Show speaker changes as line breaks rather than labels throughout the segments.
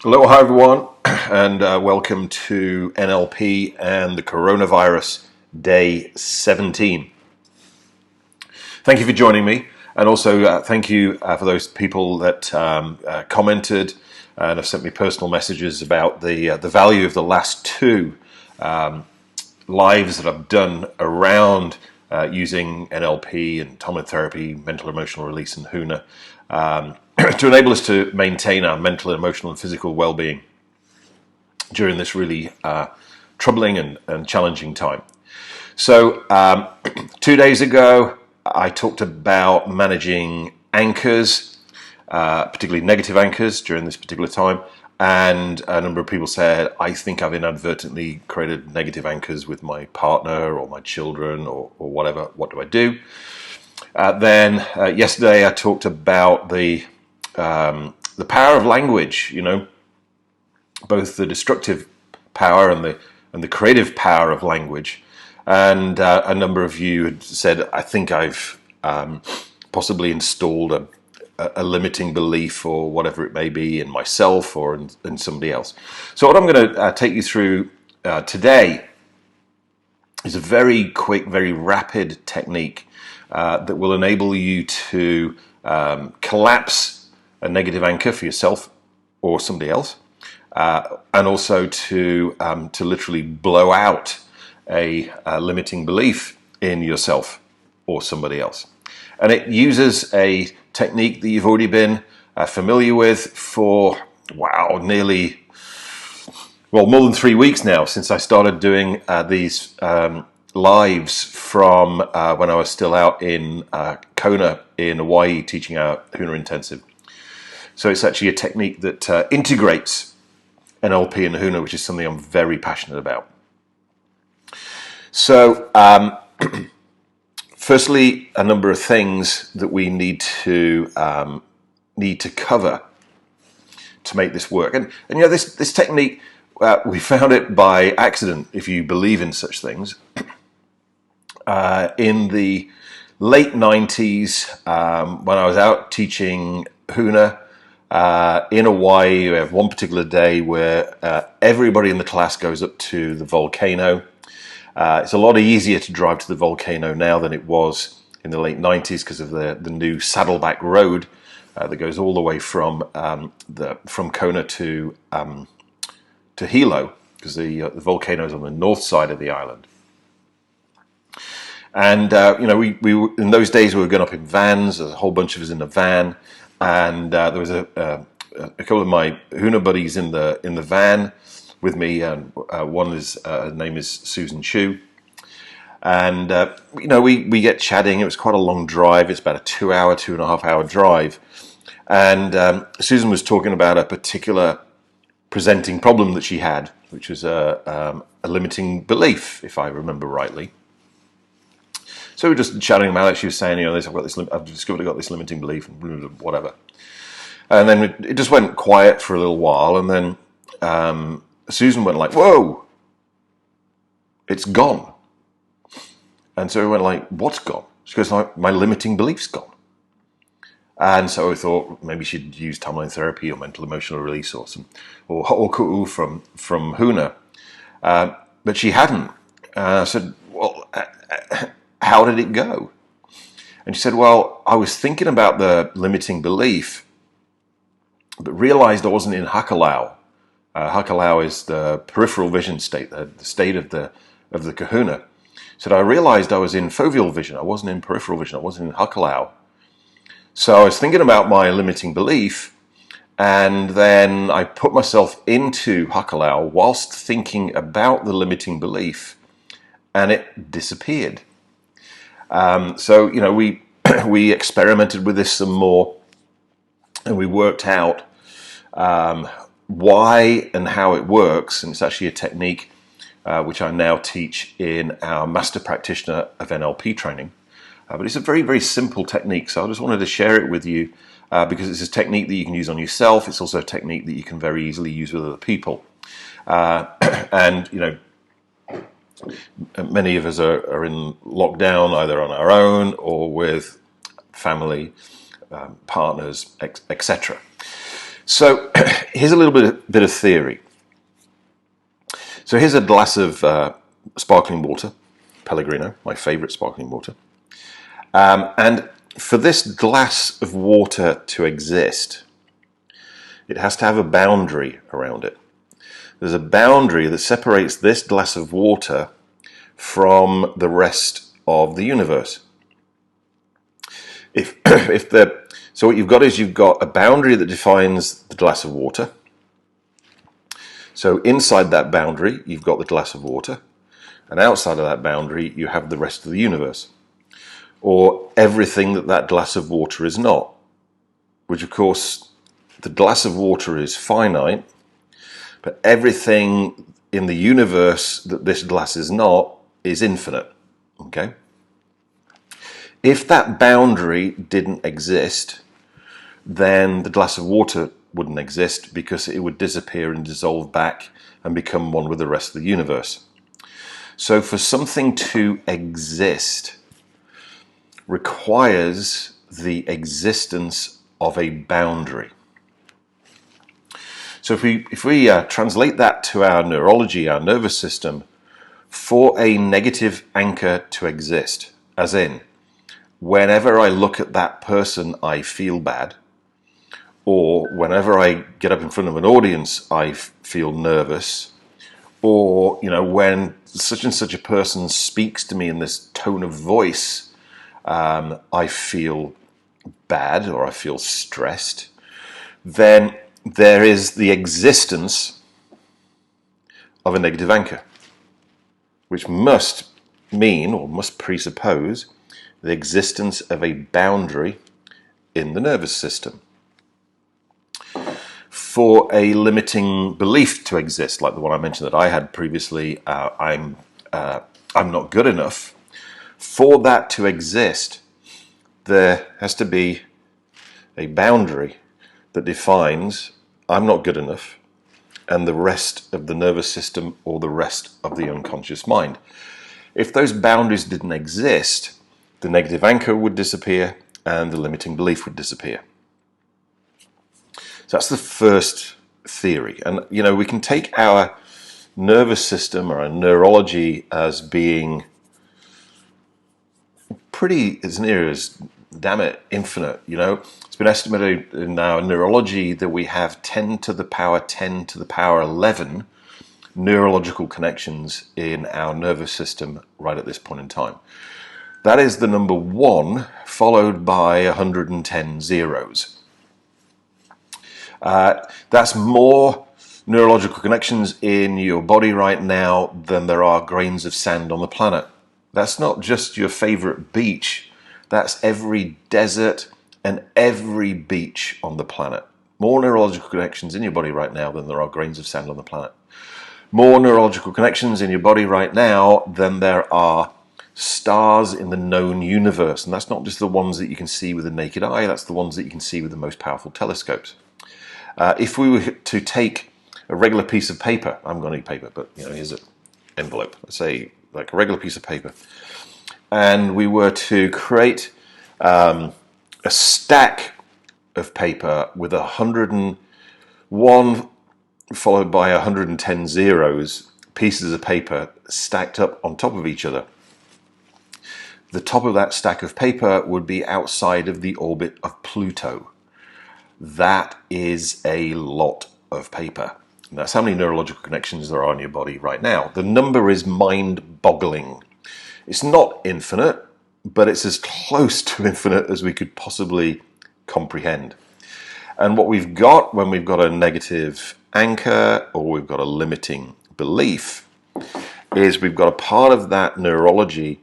Hello, hi everyone, and welcome to NLP and the Coronavirus Day 17. Thank you for joining me, and also thank you for those people that commented and have sent me personal messages about the value of the last two lives that I've done around using NLP and Talmud therapy, mental emotional release, and Huna to enable us to maintain our mental, emotional, and physical well-being during this really troubling and challenging time. So 2 days ago, I talked about managing anchors, particularly negative anchors during this particular time. And a number of people said, I think I've inadvertently created negative anchors with my partner or my children or whatever. What do I do? Then yesterday I talked about the power of language, both the destructive power and the creative power of language. And a number of you had said, I think I've possibly installed a limiting belief or whatever it may be in myself or in somebody else. So what I'm going to take you through today is a very quick, very rapid technique that will enable you to collapse a negative anchor for yourself or somebody else, and also to literally blow out a limiting belief in yourself or somebody else. And it uses a technique that you've already been familiar with for, more than 3 weeks now, since I started doing these lives from when I was still out in Kona in Hawaii teaching our Huna Intensive. So it's actually a technique that integrates NLP and Huna, which is something I'm very passionate about. So, firstly, a number of things that we need to cover to make this work. And this technique, we found it by accident, if you believe in such things. In the late 90s, when I was out teaching Huna in Hawaii, we have one particular day where everybody in the class goes up to the volcano. It's a lot easier to drive to the volcano now than it was in the late 90s because of the new Saddleback Road that goes all the way from Kona to Hilo, because the volcano is on the north side of the island. And we in those days we were going up in vans. There's a whole bunch of us in a van, and there was a couple of my Huna buddies in the van with me, and one is her name is Susan Chu, and we get chatting. It was quite a long drive. It's about a 2.5 hour drive, and Susan was talking about a particular presenting problem that she had, which was a limiting belief, if I remember rightly. So we were just chatting about it. She was saying, I've discovered I've got this limiting belief, and whatever. And then it just went quiet for a little while, and then Susan went like, "Whoa, it's gone." And so we went like, "What's gone?" She goes like, "My limiting belief's gone." And so I thought maybe she'd use timeline therapy or mental emotional release or ho'oku'u from Huna, but she hadn't. I said, "Well, how did it go?" And she said, "Well, I was thinking about the limiting belief, but realized I wasn't in hakalau." Hakalau is the peripheral vision state, the state of the kahuna. So I realized I was in foveal vision. I wasn't in peripheral vision. I wasn't in hakalau. So I was thinking about my limiting belief, and then I put myself into hakalau whilst thinking about the limiting belief, and it disappeared. So we experimented with this some more, and we worked out why and how it works. And it's actually a technique which I now teach in our Master Practitioner of NLP training. But it's a very, very simple technique. So I just wanted to share it with you because it's a technique that you can use on yourself. It's also a technique that you can very easily use with other people. And many of us are in lockdown, either on our own or with family, partners, etc. So here's a little bit of theory. So here's a glass of sparkling water, Pellegrino, my favorite sparkling water. And for this glass of water to exist, it has to have a boundary around it. There's a boundary that separates this glass of water from the rest of the universe. So what you've got is you've got a boundary that defines the glass of water. So inside that boundary, you've got the glass of water, and outside of that boundary, you have the rest of the universe, or everything that glass of water is not, which of course, the glass of water is finite, but everything in the universe that this glass is not is infinite, okay? If that boundary didn't exist, then the glass of water wouldn't exist, because it would disappear and dissolve back and become one with the rest of the universe. So for something to exist requires the existence of a boundary. So if we translate that to our neurology, our nervous system, for a negative anchor to exist, as in, whenever I look at that person, I feel bad, or whenever I get up in front of an audience, I feel nervous, or when such and such a person speaks to me in this tone of voice, I feel bad or I feel stressed, then there is the existence of a negative anchor, which must mean or must presuppose the existence of a boundary in the nervous system. For a limiting belief to exist, like the one I mentioned that I had previously, I'm not good enough. For that to exist, there has to be a boundary that defines I'm not good enough and the rest of the nervous system or the rest of the unconscious mind. If those boundaries didn't exist, the negative anchor would disappear and the limiting belief would disappear. So that's the first theory. And, we can take our nervous system or our neurology as being pretty, as near as, damn it, infinite. It's been estimated in our neurology that we have 10 to the power 10 to the power 11 neurological connections in our nervous system right at this point in time. That is the number 1, followed by 110 zeros. That's more neurological connections in your body right now than there are grains of sand on the planet. That's not just your favorite beach. That's every desert and every beach on the planet. More neurological connections in your body right now than there are grains of sand on the planet. More neurological connections in your body right now than there are stars in the known universe. And that's not just the ones that you can see with the naked eye. That's the ones that you can see with the most powerful telescopes. If we were to take a regular piece of paper, I haven't got any paper, but here's an envelope, let's say like a regular piece of paper, and we were to create a stack of paper with 101 followed by 110 zeros, pieces of paper stacked up on top of each other. The top of that stack of paper would be outside of the orbit of Pluto. That is a lot of paper. And that's how many neurological connections there are in your body right now. The number is mind-boggling. It's not infinite, but it's as close to infinite as we could possibly comprehend. And what we've got when we've got a negative anchor or we've got a limiting belief is we've got a part of that neurology,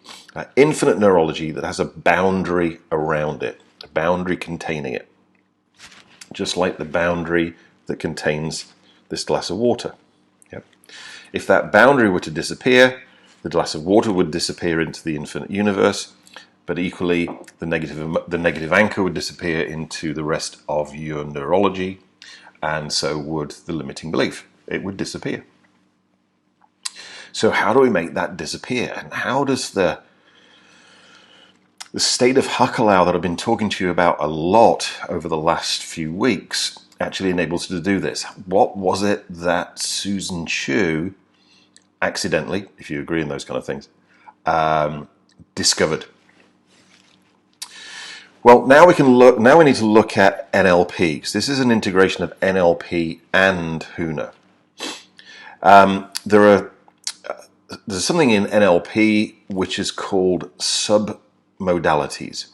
infinite neurology, that has a boundary around it, a boundary containing it. Just like the boundary that contains this glass of water. Yep. If that boundary were to disappear, the glass of water would disappear into the infinite universe, but equally the negative anchor would disappear into the rest of your neurology, and so would the limiting belief. It would disappear. So how do we make that disappear? And how does the state of Huckalau that I've been talking to you about a lot over the last few weeks, actually enables us to do this? What was it that Susan Chu accidentally, if you agree in those kind of things, discovered? Well, now we need to look at NLP, because this is an integration of NLP and Huna. There's something in NLP which is called submodalities.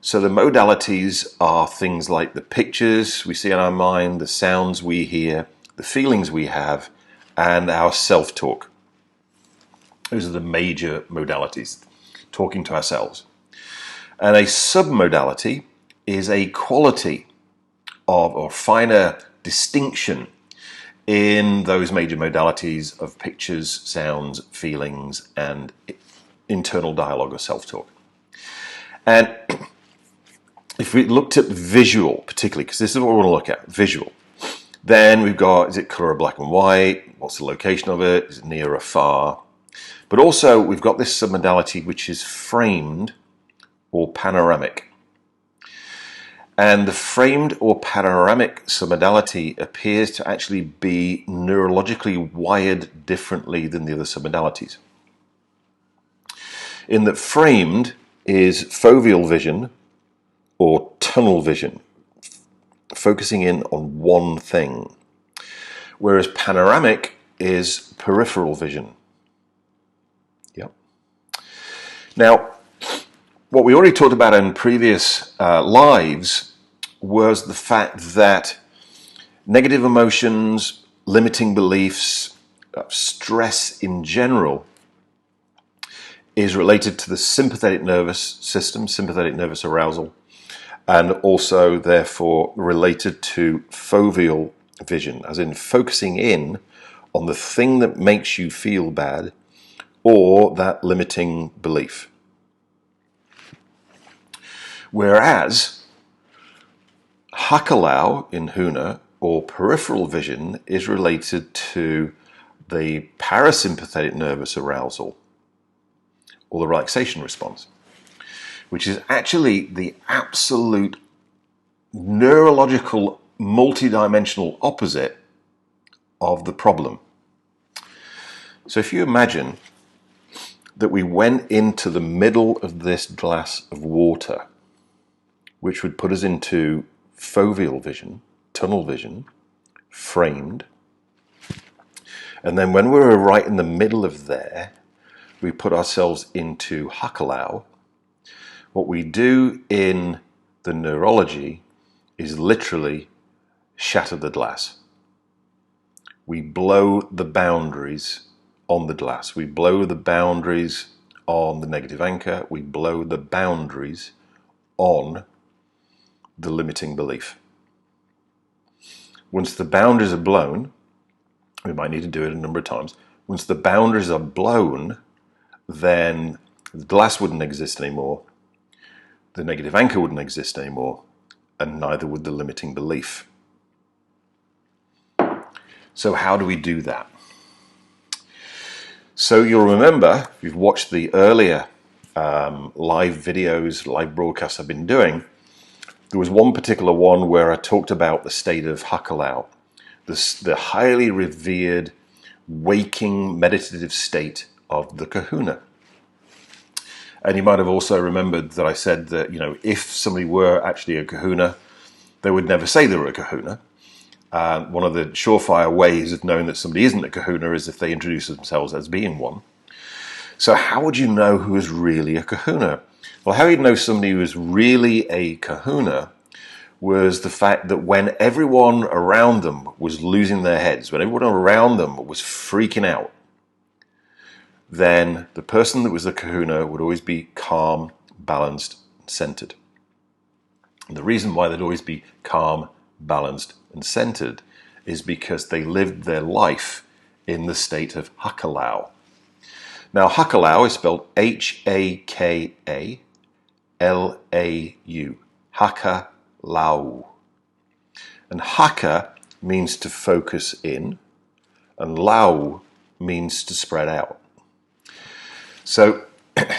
So the modalities are things like the pictures we see in our mind, the sounds we hear, the feelings we have, and our self-talk. Those are the major modalities, talking to ourselves. And a submodality is a quality of, or finer distinction in those major modalities of pictures, sounds, feelings, and internal dialogue or self-talk. And if we looked at visual, particularly, because this is what we want to look at, visual, then we've got, is it color or black and white? What's the location of it? Is it near or far? But also, we've got this submodality which is framed or panoramic. And the framed or panoramic submodality appears to actually be neurologically wired differently than the other submodalities. In that framed is foveal vision or tunnel vision, focusing in on one thing, whereas panoramic is peripheral vision. Yep. Now, what we already talked about in previous lives was the fact that negative emotions, limiting beliefs, stress in general is related to the sympathetic nervous system, sympathetic nervous arousal, and also therefore related to foveal vision, as in focusing in on the thing that makes you feel bad or that limiting belief. Whereas Hakalau in Huna, or peripheral vision, is related to the parasympathetic nervous arousal, or the relaxation response, which is actually the absolute neurological, multidimensional opposite of the problem. So if you imagine that we went into the middle of this glass of water, which would put us into foveal vision, tunnel vision, framed. And then when we were right in the middle of there, we put ourselves into Hakalau. What we do in the neurology is literally shatter the glass. We blow the boundaries on the glass. We blow the boundaries on the negative anchor. We blow the boundaries on the limiting belief. Once the boundaries are blown, we might need to do it a number of times. Once the boundaries are blown, then the glass wouldn't exist anymore, the negative anchor wouldn't exist anymore, and neither would the limiting belief. So how do we do that? So you'll remember, if you've watched the earlier live videos, live broadcasts I've been doing, there was one particular one where I talked about the state of Hakalau, the highly revered, waking, meditative state of the kahuna. And you might have also remembered that I said that, if somebody were actually a kahuna, they would never say they were a kahuna. One of the surefire ways of knowing that somebody isn't a kahuna is if they introduce themselves as being one. So how would you know who is really a kahuna? Well, how you'd know somebody who is really a kahuna was the fact that when everyone around them was losing their heads, when everyone around them was freaking out, then the person that was the kahuna would always be calm, balanced, and centered. And the reason why they'd always be calm, balanced, and centered is because they lived their life in the state of Hakalau. Now, Hakalau is spelled H-A-K-A-L-A-U. Hakalau. And Haka means to focus in, and Lau means to spread out. So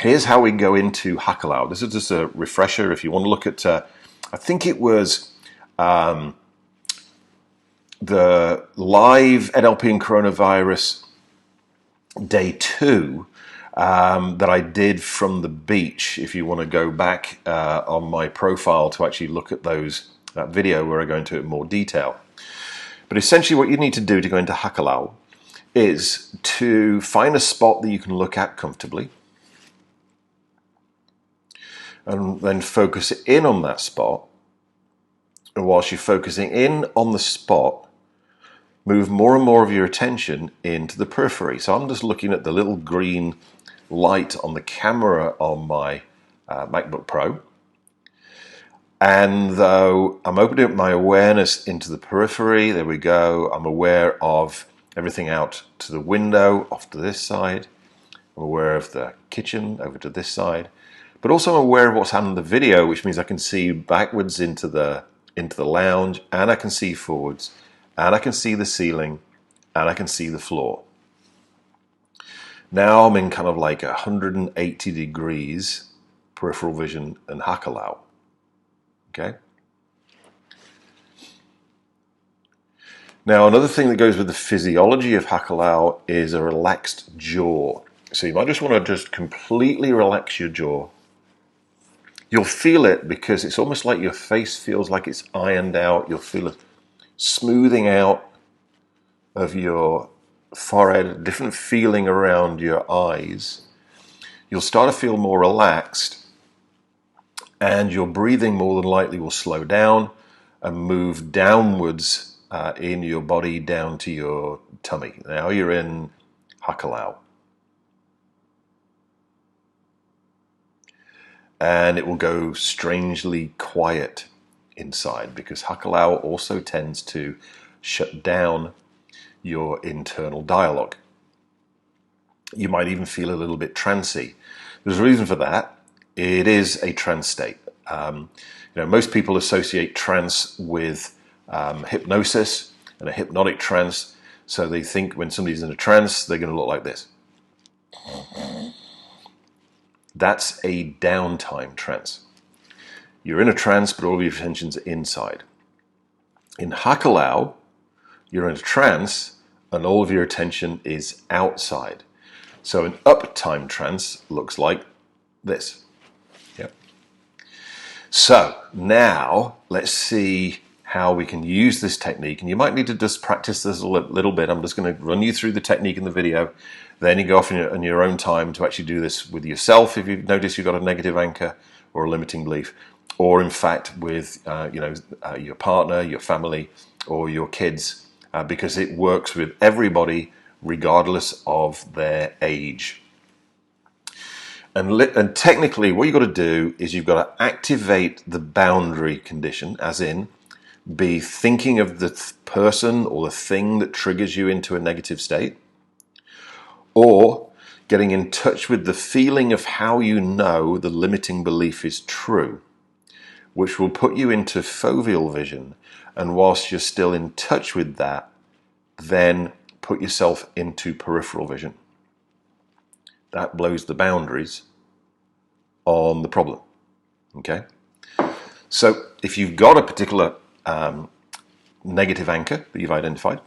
here's how we go into Hakalau. This is just a refresher. If you want to look at, I think it was the live NLP and Coronavirus day 2 that I did from the beach. If you want to go back on my profile to actually look at that video where I go into it in more detail. But essentially what you need to do to go into Hakalau is to find a spot that you can look at comfortably and then focus in on that spot. And whilst you're focusing in on the spot, move more and more of your attention into the periphery. So I'm just looking at the little green light on the camera on my MacBook Pro. And though I'm opening up my awareness into the periphery, there we go. I'm aware of everything out to the window, off to this side. I'm aware of the kitchen over to this side. But also I'm aware of what's happening in the video, which means I can see backwards into the lounge, and I can see forwards, and I can see the ceiling, and I can see the floor. Now I'm in kind of like 180 degrees peripheral vision and Hakalau. Okay. Now another thing that goes with the physiology of Hakalau is a relaxed jaw. So you might just want to just completely relax your jaw. You'll feel it because it's almost like your face feels like it's ironed out. You'll feel a smoothing out of your forehead, a different feeling around your eyes. You'll start to feel more relaxed, and your breathing more than likely will slow down and move downwards in your body down to your tummy. Now you're in Hakalau. And it will go strangely quiet inside because Hakalau also tends to shut down your internal dialogue. You might even feel a little bit trancy. There's a reason for that. It is a trance state. Most people associate trance with hypnosis and a hypnotic trance. So they think when somebody's in a trance, they're going to look like this. That's a downtime trance. You're in a trance, but all of your attention's inside. In Hakalau, you're in a trance, and all of your attention is outside. So an uptime trance looks like this. Yep. So now let's see how we can use this technique. And you might need to just practice this a little bit. I'm just going to run you through the technique in the video. Then you go off in your own time to actually do this with yourself if you notice you've got a negative anchor or a limiting belief, or in fact with your partner, your family, or your kids, because it works with everybody regardless of their age. And technically what you've got to do is you've got to activate the boundary condition, as in be thinking of the person or the thing that triggers you into a negative state, or getting in touch with the feeling of how you know the limiting belief is true, which will put you into foveal vision. And whilst you're still in touch with that, then put yourself into peripheral vision. That blows the boundaries on the problem. Okay? So if you've got a particular negative anchor that you've identified,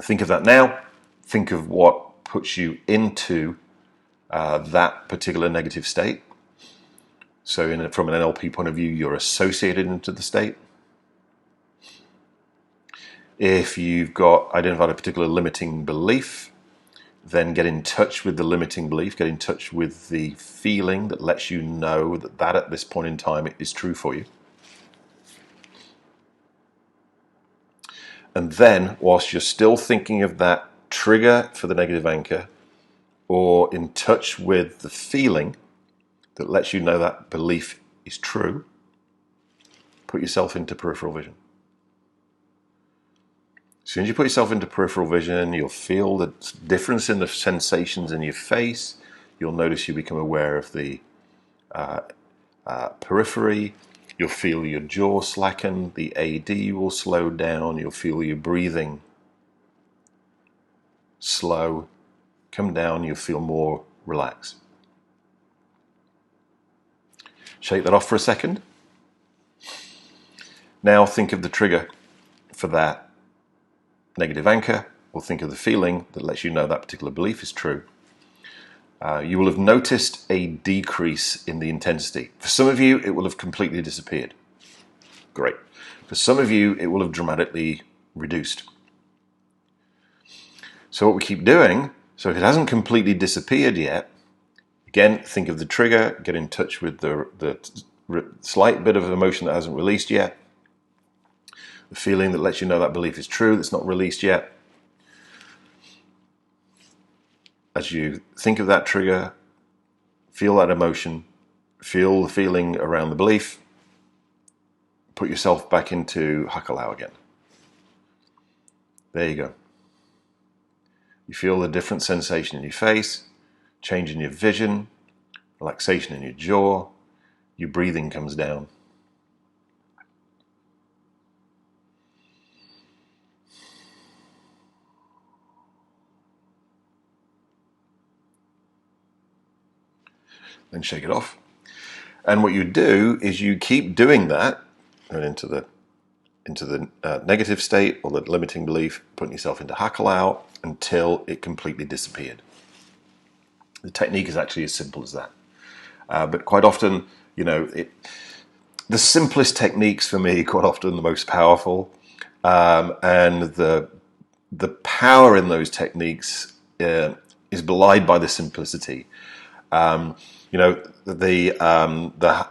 think of that now. Think of what puts you into that particular negative state. So from an NLP point of view, you're associated into the state. If you've got identified a particular limiting belief, then get in touch with the limiting belief, get in touch with the feeling that lets you know that at this point in time it is true for you. And then, whilst you're still thinking of that trigger for the negative anchor, or in touch with the feeling that lets you know that belief is true, put yourself into peripheral vision. As soon as you put yourself into peripheral vision, you'll feel the difference in the sensations in your face. You'll notice you become aware of the periphery. You'll feel your jaw slacken. The AD will slow down. You'll feel your breathing slow, come down. You'll feel more relaxed. Shake that off for a second. Now think of the trigger for that negative anchor, or think of the feeling that lets you know that particular belief is true, you will have noticed a decrease in the intensity. For some of you, it will have completely disappeared. Great. For some of you, it will have dramatically reduced. So what we keep doing, so if it hasn't completely disappeared yet, again, think of the trigger, get in touch with the slight bit of emotion that hasn't released yet, the feeling that lets you know that belief is true, that's not released yet. As you think of that trigger, feel that emotion, feel the feeling around the belief, put yourself back into Hakelau again. There you go. You feel the different sensation in your face, change in your vision, relaxation in your jaw, your breathing comes down. Then shake it off. And what you do is you keep doing that into the negative state or the limiting belief, putting yourself into Hakelau until it completely disappeared. The technique is actually as simple as that. But quite often, the simplest techniques for me, quite often the most powerful, and the power in those techniques is belied by the simplicity. The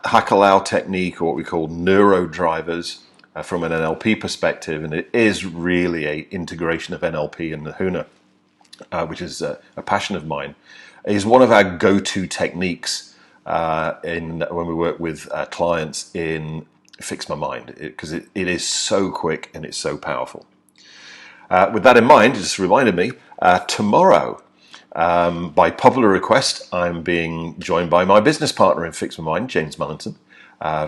Hakelau technique, or what we call neuro drivers, from an NLP perspective, and it is really a integration of NLP and the Huna, which is a passion of mine, is one of our go-to techniques when we work with clients in Fix My Mind, because it is so quick and it's so powerful. With that in mind, it just reminded me, tomorrow, by popular request, I'm being joined by my business partner in Fix My Mind, James Mellington,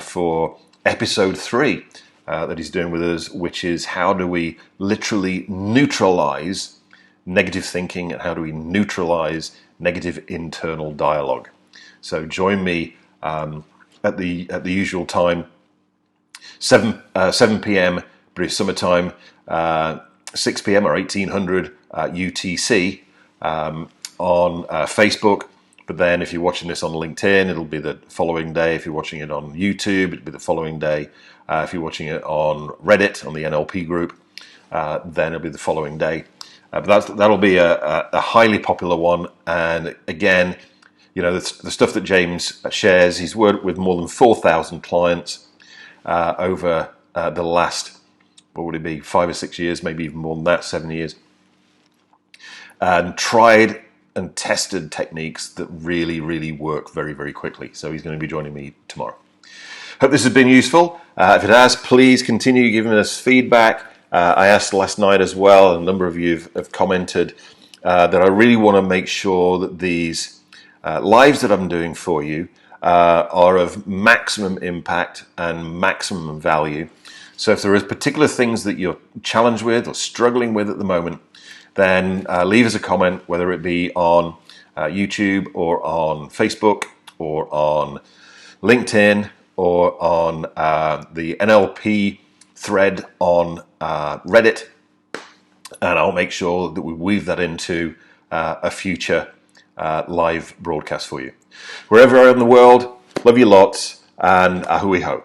for episode 3 that he's doing with us, which is how do we literally neutralize negative thinking and how do we neutralize negative internal dialogue. So join me at the usual time, 7 p.m. British summertime, 6 p.m. or 1800 UTC on Facebook. But then if you're watching this on LinkedIn, it'll be the following day. If you're watching it on YouTube, it'll be the following day. If you're watching it on Reddit, on the NLP group, then it'll be the following day. But that'll be a highly popular one. And again, the stuff that James shares, he's worked with more than 4,000 clients over the last, what would it be, 5 or 6 years, maybe even more than that, 7 years. And tried and tested techniques that really, really work very, very quickly. So he's going to be joining me tomorrow. Hope this has been useful. If it has, please continue giving us feedback. I asked last night as well, and a number of you have commented that I really want to make sure that these lives that I'm doing for you are of maximum impact and maximum value. So if there are particular things that you're challenged with or struggling with at the moment, then leave us a comment, whether it be on YouTube or on Facebook or on LinkedIn or on the NLP thread on Reddit, and I'll make sure that we weave that into a future live broadcast for you. Wherever you are in the world, love you lots, and ahui ho.